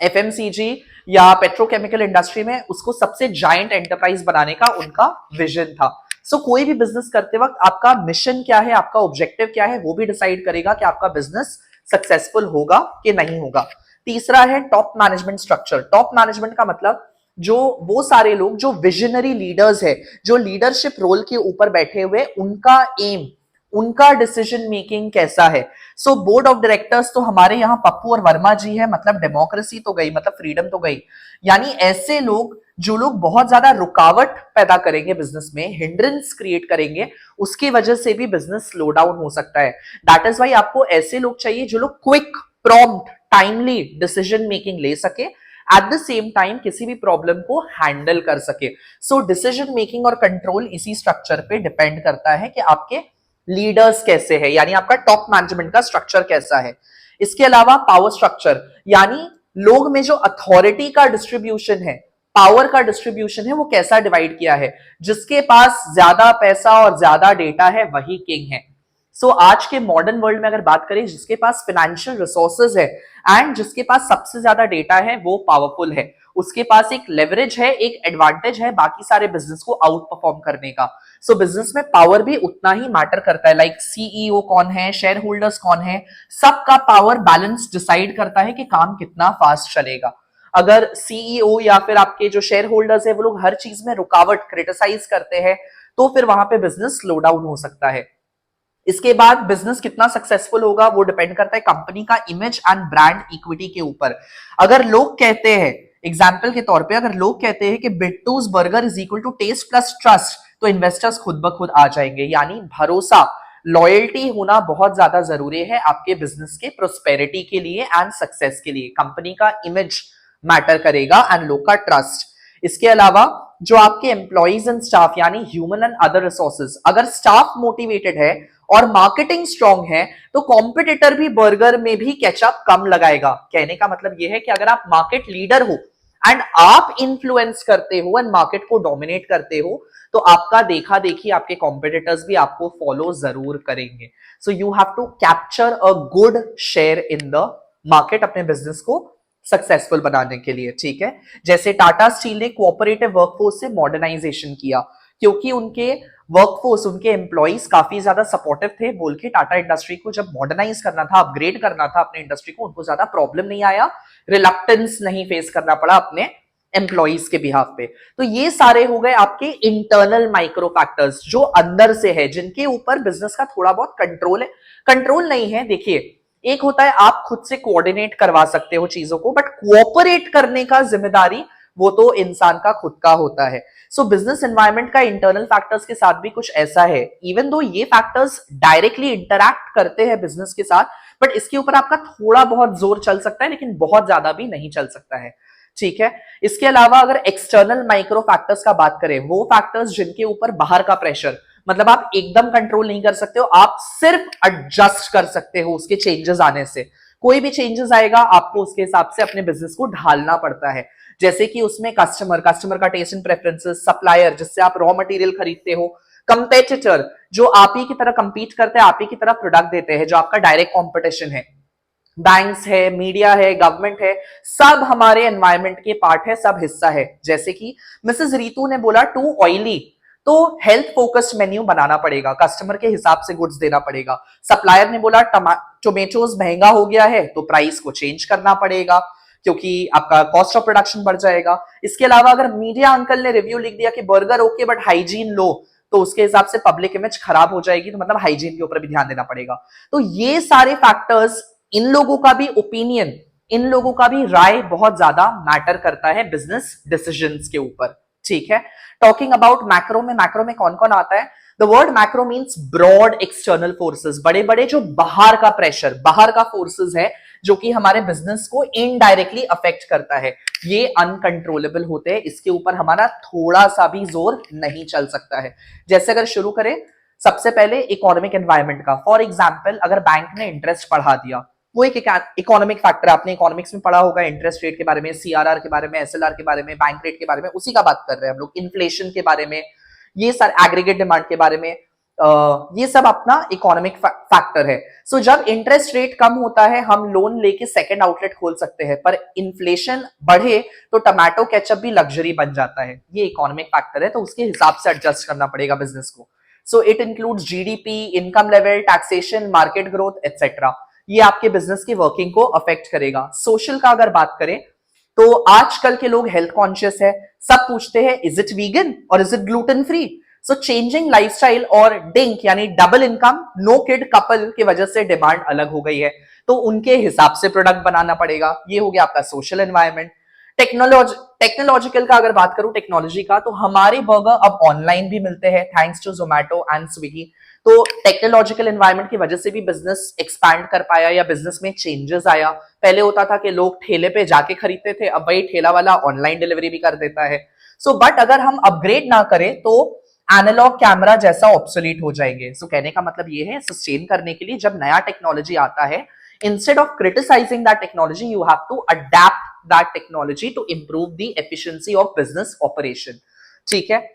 एफएमसीजी या पेट्रोकेमिकल इंडस्ट्री में उसको सबसे जायंट एंटरप्राइज बनाने का उनका विजन था। सो कोई भी बिजनेस करते वक्त आपका मिशन क्या है, आपका ऑब्जेक्टिव क्या है, वो भी डिसाइड करेगा कि आपका बिजनेस सक्सेसफुल होगा कि नहीं होगा। तीसरा है top management structure. Top management का मतलब जो वो सारे लोग जो विजनरी लीडर्स है, जो लीडरशिप रोल के ऊपर बैठे हुए, उनका एम, उनका डिसीजन मेकिंग कैसा है। सो बोर्ड ऑफ डायरेक्टर्स तो हमारे यहाँ पप्पू और वर्मा जी है, मतलब डेमोक्रेसी तो गई, मतलब फ्रीडम तो गई। यानी ऐसे लोग जो लोग बहुत ज्यादा रुकावट पैदा करेंगे बिजनेस में, हिंड्रेंस क्रिएट करेंगे, उसकी वजह से भी बिजनेस स्लो डाउन हो सकता है। दैट इज वाई आपको ऐसे लोग चाहिए जो लोग quick, prompt, timely decision making ले सके, एट द सेम टाइम किसी भी प्रॉब्लम को हैंडल कर सके। सो डिसीजन मेकिंग और कंट्रोल इसी स्ट्रक्चर पे डिपेंड करता है कि आपके लीडर्स कैसे हैं, यानी आपका टॉप मैनेजमेंट का स्ट्रक्चर कैसा है। इसके अलावा पावर स्ट्रक्चर, यानी लोग में जो अथॉरिटी का डिस्ट्रीब्यूशन है, पावर का डिस्ट्रीब्यूशन है, वो कैसा डिवाइड किया है। जिसके पास ज्यादा पैसा और ज्यादा डेटा है वही किंग है। सो आज के मॉडर्न वर्ल्ड में अगर बात करें, जिसके पास फाइनेंशियल रिसोर्सेज है एंड जिसके पास सबसे ज्यादा डेटा है वो पावरफुल है, उसके पास एक लेवरेज है, एक एडवांटेज है बाकी सारे बिजनेस को आउट परफॉर्म करने का। सो बिजनेस में पावर भी उतना ही मैटर करता है। लाइक सीईओ कौन है, शेयर होल्डर्स कौन है, सबका पावर बैलेंस डिसाइड करता है कि काम कितना फास्ट चलेगा। अगर सीईओ या फिर आपके जो शेयर होल्डर्स है वो लोग हर चीज में रुकावट, क्रिटिसाइज करते हैं, तो फिर वहां पे बिजनेस स्लो डाउन हो सकता है। इसके बाद बिजनेस कितना सक्सेसफुल होगा वो डिपेंड करता है कंपनी का इमेज एंड ब्रांड इक्विटी के ऊपर। अगर लोग कहते हैं, एग्जाम्पल के तौर पे, अगर लोग कहते हैं कि Bittu's burger is equal to taste plus trust, तो इन्वेस्टर्स खुद ब खुद आ जाएंगे। यानी भरोसा, लॉयल्टी होना बहुत ज्यादा जरूरी है आपके बिजनेस के प्रोस्पेरिटी के लिए एंड सक्सेस के लिए। कंपनी का इमेज मैटर करेगा एंड लोग का ट्रस्ट। इसके अलावा जो आपके एम्प्लॉइज एंड स्टाफ, यानी ह्यूमन एंड अदर रिसोर्सेज, अगर स्टाफ मोटिवेटेड है और मार्केटिंग स्ट्रांग है तो कॉम्पिटिटर भी बर्गर में भी केचअप कम लगाएगा। कहने का मतलब यह है कि अगर आप मार्केट लीडर हो एंड आप इन्फ्लुएंस करते हो एंड मार्केट को डोमिनेट करते हो, तो आपका देखा देखी आपके कॉम्पिटिटर्स भी आपको फॉलो जरूर करेंगे। So you have to capture a good share in the market अपने बिजनेस को सक्सेसफुल बनाने के लिए। ठीक है, जैसे टाटा स्टील ने कोऑपरेटिव वर्कफोर्स से मॉडर्नाइजेशन किया, क्योंकि उनके वर्कफोर्स, उनके एम्प्लॉइज काफी ज्यादा सपोर्टिव थे, बोल के टाटा इंडस्ट्री को जब मॉडर्नाइज करना था, अपग्रेड करना था अपने इंडस्ट्री को, उनको ज्यादा प्रॉब्लम नहीं आया, रिलक्टेंस नहीं फेस करना पड़ा अपने एम्प्लॉइज के बिहाफ पे। तो ये सारे हो गए आपके इंटरनल माइक्रो फैक्टर्स जो अंदर से है, जिनके ऊपर बिजनेस का थोड़ा बहुत कंट्रोल है। कंट्रोल नहीं है, देखिए, एक होता है आप खुद से कोऑर्डिनेट करवा सकते हो चीजों को, बट कोऑपरेट करने का जिम्मेदारी वो तो इंसान का खुद का होता है। सो बिजनेस एनवायरनमेंट का इंटरनल फैक्टर्स के साथ भी कुछ ऐसा है, इवन दो ये फैक्टर्स डायरेक्टली इंटरैक्ट करते हैं बिजनेस के साथ, बट इसके ऊपर आपका थोड़ा बहुत जोर चल सकता है, लेकिन बहुत ज्यादा भी नहीं चल सकता है। ठीक है, इसके अलावा अगर एक्सटर्नल माइक्रो फैक्टर्स का बात करें, वो फैक्टर्स जिनके ऊपर बाहर का प्रेशर, मतलब आप एकदम कंट्रोल नहीं कर सकते हो, आप सिर्फ एडजस्ट कर सकते हो उसके चेंजेस आने से। कोई भी चेंजेस आएगा आपको उसके हिसाब से अपने बिजनेस को ढालना पड़ता है। जैसे कि उसमें कस्टमर का टेस्ट एंड प्रेफरेंसेस, सप्लायर जिससे आप रॉ मटेरियल खरीदते हो, कंपेटिटर जो आप ही की तरह कंपीट करते हैं, आप ही की तरह प्रोडक्ट देते हैं, जो आपका डायरेक्ट कॉम्पिटिशन है, बैंक्स है, मीडिया है, गवर्नमेंट है, सब हमारे एनवायरमेंट के पार्ट है, सब हिस्सा है। जैसे कि मिसेस रितु ने बोला टू ऑयली, तो हेल्थ फोकस्ड मेन्यू बनाना पड़ेगा, कस्टमर के हिसाब से गुड्स देना पड़ेगा। सप्लायर ने बोला टोमेटोज महंगा हो गया है, तो प्राइस को चेंज करना पड़ेगा, क्योंकि आपका कॉस्ट ऑफ प्रोडक्शन बढ़ जाएगा। इसके अलावा अगर मीडिया अंकल ने रिव्यू लिख दिया कि बर्गर ओके बट हाइजीन लो, तो उसके हिसाब से पब्लिक इमेज खराब हो जाएगी, तो मतलब हाइजीन के ऊपर भी ध्यान देना पड़ेगा। तो ये सारे फैक्टर्स, इन लोगों का भी ओपिनियन, इन लोगों का भी राय बहुत ज्यादा मैटर करता है बिजनेस डिसीजंस के ऊपर। ठीक है, टॉकिंग अबाउट मैक्रो में कौन कौन आता है? The word macro means broad external forces, बड़े बड़े जो बाहर का प्रेशर, बाहर का फोर्सेस है जो कि हमारे बिजनेस को इनडायरेक्टली अफेक्ट करता है। ये अनकंट्रोलेबल होते हैं, इसके ऊपर हमारा थोड़ा सा भी जोर नहीं चल सकता है। जैसे अगर शुरू करें सबसे पहले इकोनॉमिक एनवायरनमेंट का, फॉर एग्जाम्पल अगर बैंक ने इंटरेस्ट बढ़ा दिया, वो एक इकोनॉमिक फैक्टर है। आपने इकोनॉमिक्स में पढ़ा होगा, इंटरेस्ट रेट के बारे में, सीआरआर के बारे में, एसएलआर के बारे में, बैंक रेट के बारे में, उसी का बात कर रहे हैं हम लोग। इन्फ्लेशन के बारे में, ये सारे एग्रीगेट डिमांड के बारे में, ये सब अपना इकोनॉमिक फैक्टर है। सो जब इंटरेस्ट रेट कम होता है हम लोन लेके सेकंड आउटलेट खोल सकते हैं, पर इन्फ्लेशन बढ़े तो टमाटो केचप भी लग्जरी बन जाता है। ये इकोनॉमिक फैक्टर है, तो उसके हिसाब से एडजस्ट करना पड़ेगा बिजनेस को। So it includes GDP, income level, taxation, market growth etcetera. ये आपके बिजनेस की वर्किंग को अफेक्ट करेगा। सोशल का अगर बात करें तो आजकल के लोग हेल्थ कॉन्शियस है, सब पूछते हैं इज इट वीगन और is it gluten free. So changing lifestyle और डिंक यानी double income, no kid couple की वजह से डिमांड अलग हो गई है, तो उनके हिसाब से प्रोडक्ट बनाना पड़ेगा। ये हो गया आपका सोशल एनवायरनमेंट। टेक्नोलॉजिकल का अगर बात करूं, टेक्नोलॉजी का, तो हमारे बर्गर अब ऑनलाइन भी मिलते हैं thanks to Zomato and Swiggy. तो टेक्नोलॉजिकल एनवायरनमेंट की वजह से भी बिजनेस एक्सपैंड कर पाया या बिजनेस में चेंजेस आया। पहले होता था कि लोग ठेले पे जाके खरीदते थे, अब वही ठेला वाला ऑनलाइन डिलीवरी भी कर देता है। सो बट अगर हम अपग्रेड ना करें तो एनालॉग कैमरा जैसा ऑब्सोलीट हो जाएंगे। सो कहने का मतलब ये है, सस्टेन करने के लिए जब नया टेक्नोलॉजी आता है, instead of criticising that technology you have to adapt that technology to improve the efficiency of business operation. ठीक है।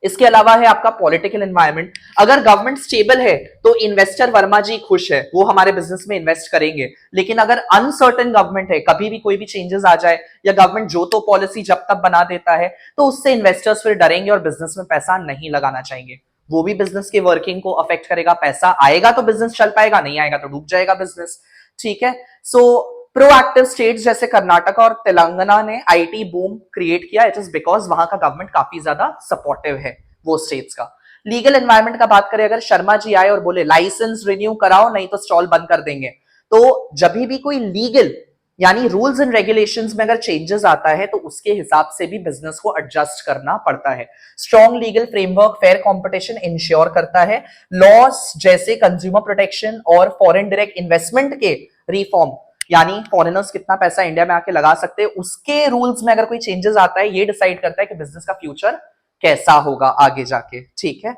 इसके अलावा है आपका पॉलिटिकल एनवायरनमेंट। अगर गवर्नमेंट स्टेबल है तो इन्वेस्टर वर्मा जी खुश है, वो हमारे बिजनेस में इन्वेस्ट करेंगे। लेकिन अगर अनसर्टेन गवर्नमेंट है, कभी भी कोई भी चेंजेस आ जाए या गवर्नमेंट जो तो पॉलिसी जब तक बना देता है, तो उससे इन्वेस्टर्स फिर डरेंगे और बिजनेस में पैसा नहीं लगाना चाहेंगे। वो भी बिजनेस के वर्किंग को अफेक्ट करेगा। पैसा आएगा तो बिजनेस चल पाएगा, नहीं आएगा तो डूब जाएगा बिजनेस। ठीक है। सो प्रोएक्टिव स्टेट्स जैसे कर्नाटक और तेलंगाना ने आईटी बूम क्रिएट किया। इट इज बिकॉज वहां का गवर्नमेंट काफी ज्यादा सपोर्टिव है वो स्टेट्स का। लीगल एनवायरनमेंट का बात करें, अगर शर्मा जी आए और बोले लाइसेंस रिन्यू कराओ नहीं तो स्टॉल बंद कर देंगे, तो जब भी कोई लीगल यानी रूल्स एंड रेगुलेशंस में अगर चेंजेस आता है तो उसके हिसाब से भी बिजनेस को एडजस्ट करना पड़ता है। Strong legal framework fair competition ensure करता है। लॉस जैसे कंज्यूमर प्रोटेक्शन और फॉरेन डायरेक्ट इन्वेस्टमेंट के रिफॉर्म, यानी फॉरेनर्स कितना पैसा इंडिया में आके लगा सकते हैं, उसके रूल्स में अगर कोई चेंजेस आता है, ये डिसाइड करता है कि बिजनेस का फ्यूचर कैसा होगा आगे जाके। ठीक है।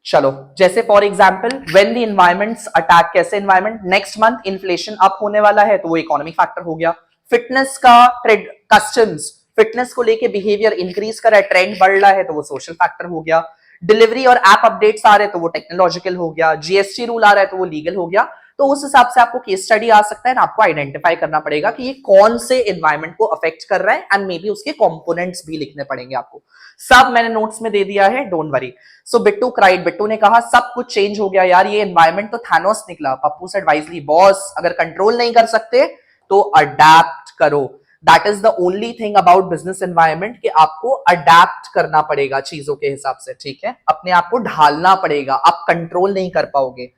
चलो, जैसे for example when the environments attack, कैसे environment, next month inflation up होने वाला है तो वो इकोनॉमिक फैक्टर हो गया। फिटनेस का ट्रेंड, कस्टम्स फिटनेस को लेके बिहेवियर इंक्रीज कर रहा है, ट्रेंड बढ़ रहा है तो वो सोशल फैक्टर हो गया। डिलीवरी और ऐप अपडेट्स आ रहे हैं तो वो टेक्नोलॉजिकल हो गया। जीएसटी रूल आ रहा है तो वो लीगल हो गया। तो उस हिसाब से आपको केस स्टडी आ सकता है ना, आपको आइडेंटिफाई करना पड़ेगा कि ये कौन से एनवायरनमेंट को अफेक्ट कर रहा है एंड मे बी उसके कंपोनेंट्स भी लिखने पड़ेंगे आपको। सब मैंने नोट्स में दे दिया है, don't worry. So Bittu cried, Bittu ने कहा सब कुछ चेंज हो गया यार, ये एनवायरनमेंट तो थैनोस निकला। पप्पू सेड वाइजली, बॉस अगर कंट्रोल नहीं कर सकते तो अडेप्ट करो। That is the only thing about business environment कि आपको अडेप्ट करना पड़ेगा चीजों के हिसाब से। ठीक है, अपने आप को ढालना पड़ेगा, आप कंट्रोल नहीं कर पाओगे।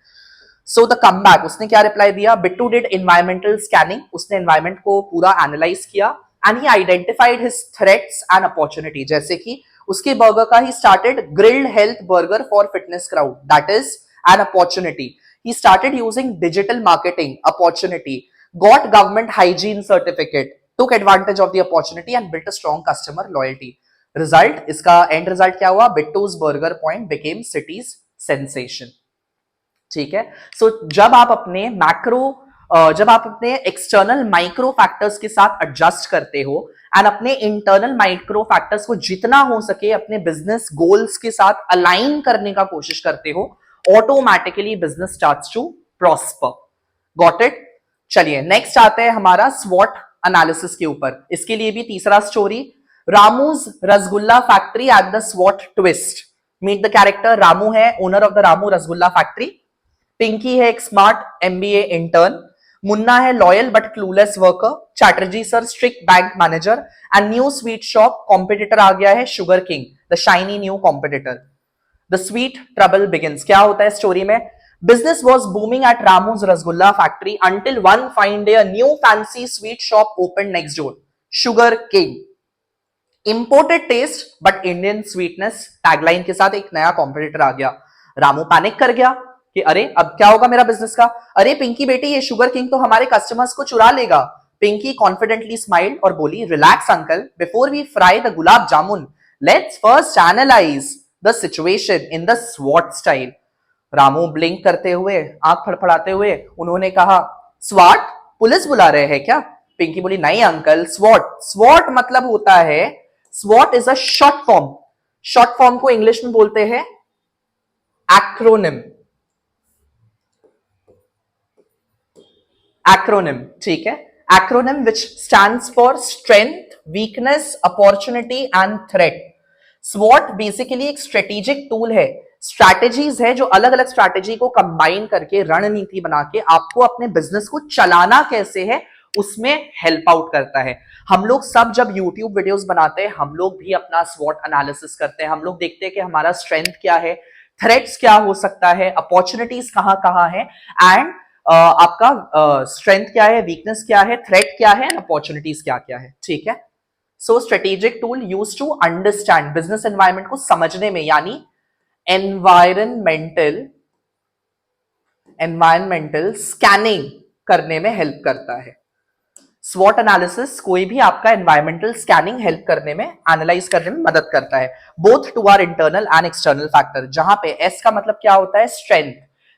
सो द कमबैक, उसने क्या रिप्लाई दिया, बिट्टू डिड एनवायरमेंटल स्कैनिंग, उसने एनवायरमेंट को पूरा एनालाइज किया and he identified his threats and opportunity. जैसे कि उसके बर्गर का he started grilled health burger for fitness crowd, that is an opportunity. He started using digital marketing, opportunity. Got government hygiene certificate, took advantage of the opportunity and built a strong customer loyalty. Result, इसका and result क्या हुआ, Bittu's burger point became city's sensation. ठीक है। सो जब आप अपने जब आप अपने एक्सटर्नल माइक्रो फैक्टर्स के साथ एडजस्ट करते हो एंड अपने इंटरनल माइक्रो फैक्टर्स को जितना हो सके अपने बिजनेस गोल्स के साथ अलाइन करने का कोशिश करते हो, automatically business starts to prosper. Got it. चलिए नेक्स्ट आते हैं हमारा स्वॉट एनालिसिस के ऊपर। इसके लिए भी तीसरा story, Ramu's rasgulla factory at the स्वॉट twist. Meet the character, Ramu है owner of the Ramu rasgulla factory, Pinky है एक स्मार्ट एमबीए इंटर्न, मुन्ना है loyal but clueless worker, Chatterjee sir strict bank manager and new sweet shop competitor आ गया है sugar king, the shiny new competitor. The sweet trouble begins. क्या होता है स्टोरी में, business was booming at Ramu's Rasgulla factory until one fine day a new fancy sweet shop opened next door, Sugar King. Imported taste but Indian sweetness tagline के साथ एक नया competitor आ गया। रामू पैनिक कर गया कि अरे अब क्या होगा मेरा बिजनेस का। अरे पिंकी बेटी, ये शुगर किंग तो हमारे कस्टमर्स को चुरा लेगा। पिंकी कॉन्फिडेंटली स्माइल्ड और बोली, relax uncle, before we fry the gulab jamun let's first analyze the situation in the स्वॉट स्टाइल। रामू ब्लिंक करते हुए, आंख फड़फड़ाते हुए उन्होंने कहा, स्वाट, पुलिस बुला रहे हैं क्या? पिंकी बोली, नहीं अंकल, स्वॉट। स्वॉट मतलब होता है, स्वॉट is a short form. Short form को इंग्लिश में बोलते हैं एक्रोनिम। एक्रोनिम, ठीक है। Acronym which stands for strength, weakness, opportunity and threat. स्वॉट बेसिकली एक स्ट्रेटेजिक टूल है, स्ट्रैटेजीज है जो अलग अलग स्ट्रैटेजी को कंबाइन करके रणनीति बना के आपको अपने बिजनेस को चलाना कैसे है उसमें हेल्प आउट करता है। हम लोग सब जब YouTube वीडियोस बनाते हैं, हम लोग भी अपना स्वॉट एनालिसिस करते हैं। हम लोग देखते हैं कि हमारा स्ट्रेंथ क्या है, थ्रेट्स क्या हो सकता है, अपॉर्चुनिटीज कहां कहां है, एंड आपका स्ट्रेंथ क्या है, वीकनेस क्या है, थ्रेट क्या है, अपॉर्चुनिटीज क्या क्या है, ठीक है। So strategic tool use to understand business environment को समझने में, यानी एनवायरमेंटल स्कैनिंग करने में हेल्प करता है। स्वॉट एनालिसिस कोई भी आपका एनवायरमेंटल स्कैनिंग हेल्प करने में, एनालाइज करने में मदद करता है, both two are internal and external factor. जहां पे एस का मतलब क्या होता है, स्ट्रेंथ।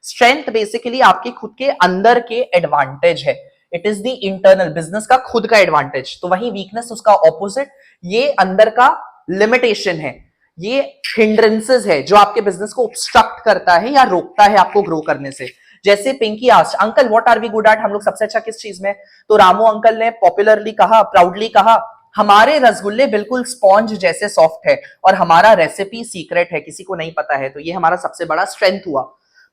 स्ट्रेंथ बेसिकली आपके खुद के अंदर के एडवांटेज है, it is the internal, business का खुद का एडवांटेज। तो वही वीकनेस उसका ऑपोजिट, ये अंदर का लिमिटेशन है, ये हिंड्रेंसेस है जो आपके बिजनेस को ऑब्स्ट्रक्ट करता है या रोकता है आपको ग्रो करने से। जैसे Pinky asked, uncle what are we good at, हम लोग सबसे अच्छा किस चीज में? तो रामू अंकल ने पॉपुलरली कहा, प्राउडली कहा, हमारे रसगुल्ले बिल्कुल स्पॉन्ज जैसे सॉफ्ट है और हमारा रेसिपी सीक्रेट है, किसी को नहीं पता है। तो ये हमारा सबसे बड़ा स्ट्रेंथ हुआ।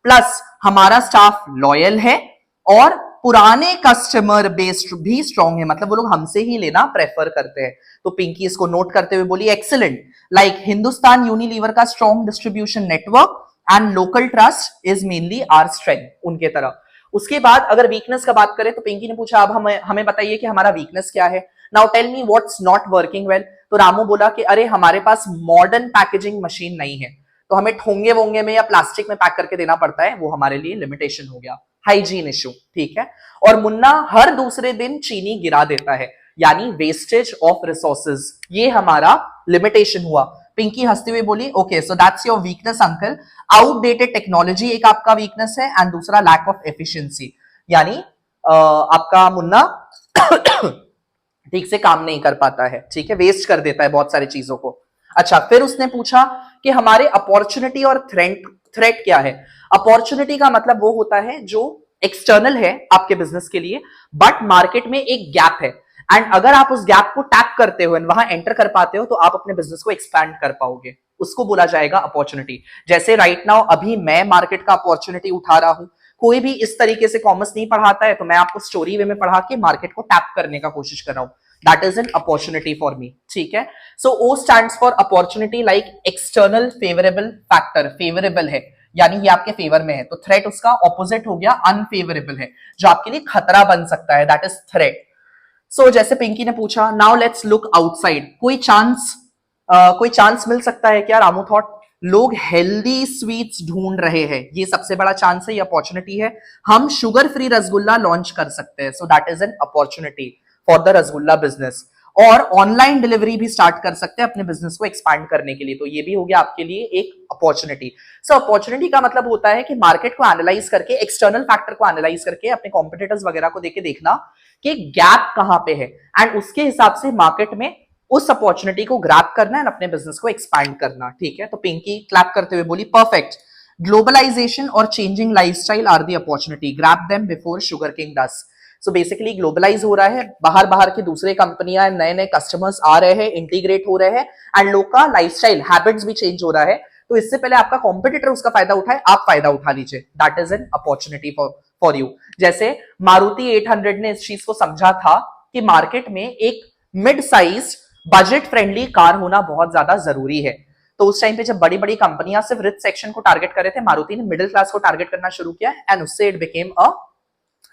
प्लस हमारा स्टाफ लॉयल है और पुराने कस्टमर बेस भी स्ट्रांग है, मतलब वो लोग हमसे ही लेना प्रेफर करते हैं। तो पिंकी इसको नोट करते हुए बोली, एक्सीलेंट, लाइक हिंदुस्तान यूनिलीवर का strong distribution network and local trust is mainly our strength, उनके तरह। उसके बाद अगर वीकनेस का बात करें तो पिंकी ने पूछा, अब हमें बताइए कि हमारा वीकनेस क्या है, now tell me what's not working well. तो रामू बोला कि अरे हमारे पास मॉडर्न पैकेजिंग मशीन नहीं है, तो हमें ठोंगे वोंगे में या प्लास्टिक में पैक करके देना पड़ता है, वो हमारे लिए लिमिटेशन हो गया, हाइजीन इशू, ठीक है। और मुन्ना हर दूसरे दिन चीनी गिरा देता है, यानी वेस्टेज ऑफ रिसोर्सेज, ये हमारा लिमिटेशन हुआ। पिंकी हंसते हुए बोली, okay so that's your weakness uncle, outdated technology एक आपका वीकनेस है, एंड दूसरा लैक ऑफ एफिशिएंसी, यानी आपका मुन्ना ठीक से काम नहीं कर पाता है, ठीक है, वेस्ट कर देता है बहुत सारी चीजों को। अच्छा, फिर उसने पूछा कि हमारे अपॉर्चुनिटी और थ्रेट क्या है। अपॉर्चुनिटी का मतलब वो होता है जो एक्सटर्नल है आपके बिजनेस के लिए, बट मार्केट में एक गैप है, एंड अगर आप उस गैप को टैप करते हो, वहां एंटर कर पाते हो, तो आप अपने बिजनेस को एक्सपैंड कर पाओगे, उसको बोला जाएगा अपॉर्चुनिटी। जैसे राइट नाउ अभी मैं मार्केट का अपॉर्चुनिटी उठा रहा हूं, कोई भी इस तरीके से कॉमर्स नहीं पढ़ाता है, तो मैं आपको स्टोरी वे में पढ़ा के मार्केट को टैप करने का कोशिश कर रहा हूं, that is an opportunity for me, ठीक है। So O stands for opportunity, like external favourable factor, favourable है यानी ये आपके फेवर में है, तो थ्रेट उसका ऑपोजिट हो गया, अनफेवरेबल है, जो आपके लिए खतरा बन सकता है, दैट इज थ्रेट। सो जैसे पिंकी ने पूछा, नाउ लेट्स लुक आउटसाइड, कोई चांस मिल सकता है क्या? रामू थॉट, लोग हेल्दी स्वीट्स ढूंढ रहे हैं, ये सबसे बड़ा चांस है, ये अपॉर्चुनिटी है, हम शुगर फ्री रसगुल्ला लॉन्च कर सकते हैं, so that is an opportunity for the rasgulla business. और ऑनलाइन डिलीवरी भी स्टार्ट कर सकते हैं अपने बिजनेस को एक्सपैंड करने के लिए, तो ये भी हो गया आपके लिए एक अपॉर्चुनिटी। सो अपॉर्चुनिटी का मतलब होता है कि मार्केट को एनालाइज करके, एक्सटर्नल फैक्टर को एनालाइज करके, अपने कॉम्पिटिटर्स वगैरह को देख के देखना कि गैप कहां पे है, एंड उसके हिसाब से मार्केट में उस अपॉर्चुनिटी को ग्रैब करना है, अपने बिजनेस को एक्सपैंड करना, ठीक है। तो पिंकी क्लैप करते हुए बोली, परफेक्ट, ग्लोबलाइजेशन और changing lifestyle are the opportunity, grab them before sugar king does. So basically globalise हो रहा है, बाहर बाहर की दूसरे कंपनियां, नए नए कस्टमर्स आ रहे हैं, इंटीग्रेट हो रहे हैं, एंड लोग का लाइफस्टाइल हैबिट्स भी चेंज हो रहा है, तो इससे पहले आपका कॉम्पिटिटर उसका फायदा उठाए, आप फायदा उठा लीजिए, that is an opportunity for you. जैसे मारुति 800 ने इस चीज को समझा था कि मार्केट में एक mid size budget friendly car होना बहुत ज्यादा जरूरी है, तो उस टाइम पे जब बड़ी बड़ी कंपनियां सिर्फ रिच सेक्शन को टारगेट कर रहे थे, मारुति ने मिडिल क्लास को टारगेट करना शुरू किया, एंड उससे it became a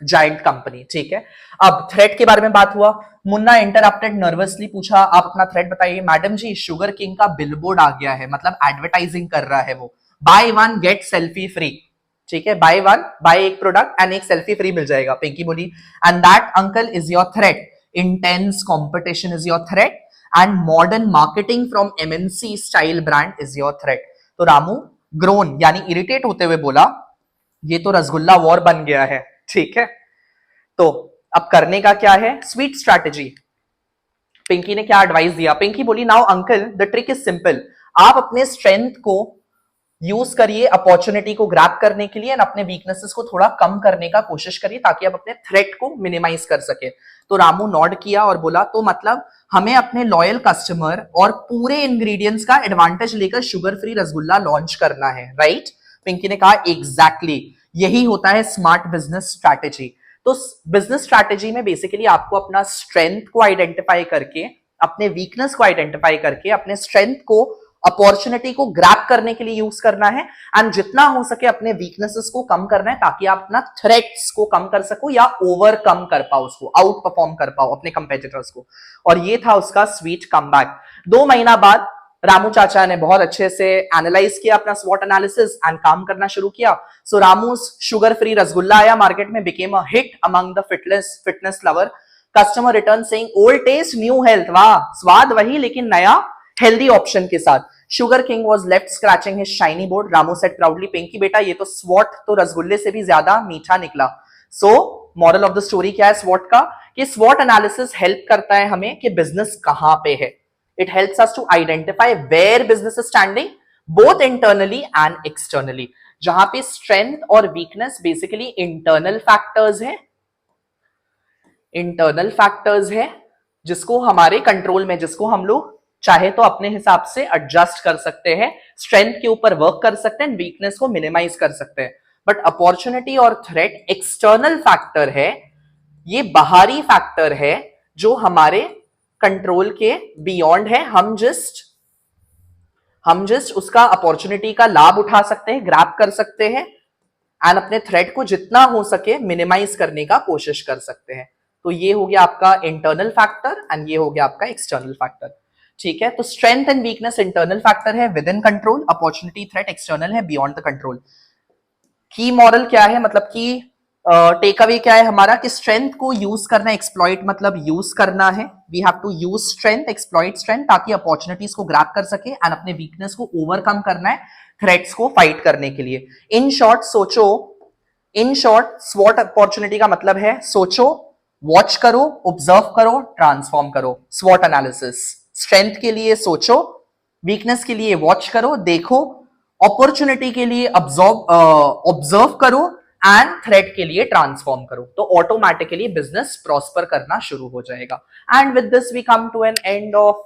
giant company, ठीक है। अब थ्रेट के बारे में बात हुआ, मुन्ना इंटरप्टेड नर्वसली पूछा, आप अपना थ्रेट बताइए। मैडम जी, शुगर किंग का बिलबोर्ड आ गया है, मतलब एडवर्टाइजिंग कर रहा है वो, by one get selfie free, ठीक है, बाय वन, बाय एक प्रोडक्ट एंड एक सेल्फी फ्री मिल जाएगा। पिंकी बोली, and that uncle is your threat, intense competition is your threat, and modern marketing from MNC style brand is your threat. तो Ramu grown यानी irritate होते हुए बोला, ये तो रसगुल्ला वॉर बन गया है। ठीक है, तो अब करने का क्या है, स्वीट स्ट्रैटेजी। पिंकी ने क्या एडवाइस दिया, पिंकी बोली now uncle the trick is simple, आप अपने स्ट्रेंथ को यूज करिए अपॉर्चुनिटी को ग्रैब करने के लिए, और अपने वीकनेसेस को थोड़ा कम करने का कोशिश करिए ताकि आप अपने थ्रेट को मिनिमाइज कर सके। तो रामू नॉड किया और बोला तो मतलब हमें अपने लॉयल कस्टमर और पूरे इंग्रेडिएंट्स का एडवांटेज लेकर शुगर फ्री रसगुल्ला लॉन्च करना है, राइट? पिंकी ने कहा एग्जैक्टली यही होता है स्मार्ट बिजनेस स्ट्रैटेजी। तो बिजनेस स्ट्रैटेजी में बेसिकली आपको अपना स्ट्रेंथ को आइडेंटिफाई करके, अपने वीकनेस को आइडेंटिफाई करके, अपने स्ट्रेंथ को अपॉर्चुनिटी को ग्रैब करने के लिए यूज करना है, एंड जितना हो सके अपने वीकनेसेस को कम करना है ताकि आप अपना थ्रेट्स को कम कर सको या ओवरकम कर पाओ, उसको आउट परफॉर्म कर पाओ अपने कंपेटिटर्स को। और ये था उसका स्वीट कमबैक। 2 महीना बाद रामू चाचा ने बहुत अच्छे से एनालाइज किया अपना स्वॉट एनालिसिस एंड काम करना शुरू किया। So Ramu's sugar free rasgulla आया मार्केट में, became a hit among the fitness lover. Customer return saying old taste new health, वाह स्वाद वही लेकिन नया हेल्दी ऑप्शन के साथ। Sugar king was left scratching his shiny board. Ramu said proudly, Pinky बेटा ये तो स्वॉट तो रसगुल्ले से भी ज्यादा मीठा निकला। So moral of the story क्या है स्वॉट का, कि स्वॉट एनालिसिस हेल्प करता है हमें कि बिजनेस कहां पे है। It helps us to identify where business is standing, both internally and externally. जहां पे strength और weakness basically internal factors है, internal factors है जिसको हमारे कंट्रोल में, जिसको हम लोग चाहे तो अपने हिसाब से एडजस्ट कर सकते हैं, स्ट्रेंथ के ऊपर वर्क कर सकते हैं, वीकनेस को मिनिमाइज कर सकते हैं। बट अपॉर्चुनिटी और थ्रेट एक्सटर्नल फैक्टर है, ये बाहरी फैक्टर है जो हमारे कंट्रोल के बियॉन्ड है। हम जस्ट उसका अपॉर्चुनिटी का लाभ उठा सकते हैं, ग्रैब कर सकते हैं, एंड अपने थ्रेट को जितना हो सके मिनिमाइज करने का कोशिश कर सकते हैं। तो ये हो गया आपका इंटरनल फैक्टर एंड ये हो गया आपका एक्सटर्नल फैक्टर। ठीक है, तो strength and weakness internal factor है within control, opportunity threat external है बियॉन्ड द कंट्रोल। की मॉरल क्या है, मतलब की टेक अवे क्या है हमारा, कि स्ट्रेंथ को यूज करना, एक्सप्लॉइट मतलब यूज करना है। We have to use strength, exploit strength ताकि अपॉर्चुनिटीज को ग्रैब कर सके, एंड अपने वीकनेस को ओवरकम करना है थ्रेट्स को फाइट करने के लिए। इन शॉर्ट सोचो, इन शॉर्ट स्वॉट अपॉर्चुनिटी का मतलब है सोचो, वॉच करो, ऑब्जर्व करो, ट्रांसफॉर्म करो। स्वॉट एनालिसिस, स्ट्रेंथ के लिए सोचो, वीकनेस के लिए वॉच करो, देखो, अपॉर्चुनिटी के लिए ऑब्जर्व करो, एंड थ्रेट के लिए ट्रांसफॉर्म करो। तो ऑटोमेटिकली बिजनेस प्रॉस्पर करना शुरू हो जाएगा। And with this we come to an end of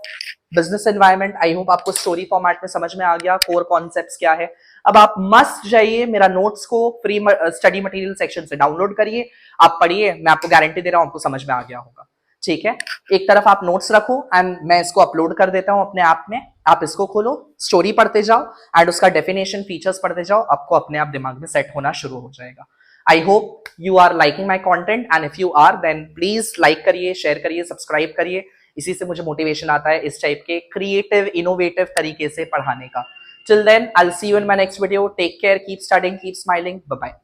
business environment. I hope आपको स्टोरी फॉर्मेट में समझ में आ गया कोर कॉन्सेप्ट्स क्या है। अब आप मस्ट जाइए मेरा नोट्स को फ्री स्टडी मटेरियल सेक्शन से डाउनलोड करिए, आप पढ़िए, मैं आपको गारंटी दे रहा हूं आपको समझ में आ गया होगा। ठीक है, एक तरफ आप नोट्स रखो एंड मैं इसको अपलोड कर देता हूं अपने ऐप में, आप इसको खोलो, स्टोरी पढ़ते जाओ एंड उसका डेफिनेशन फीचर्स पढ़ते जाओ, आपको अपने आप दिमाग में सेट होना शुरू हो जाएगा। I hope you are liking my content, and if you are then please like करिए, शेयर करिए, सब्सक्राइब करिए। इसी से मुझे मोटिवेशन आता है इस टाइप के क्रिएटिव इनोवेटिव तरीके से पढ़ाने का। Till then I will see you in my next video. Take care, keep studying, keep smiling, bye bye.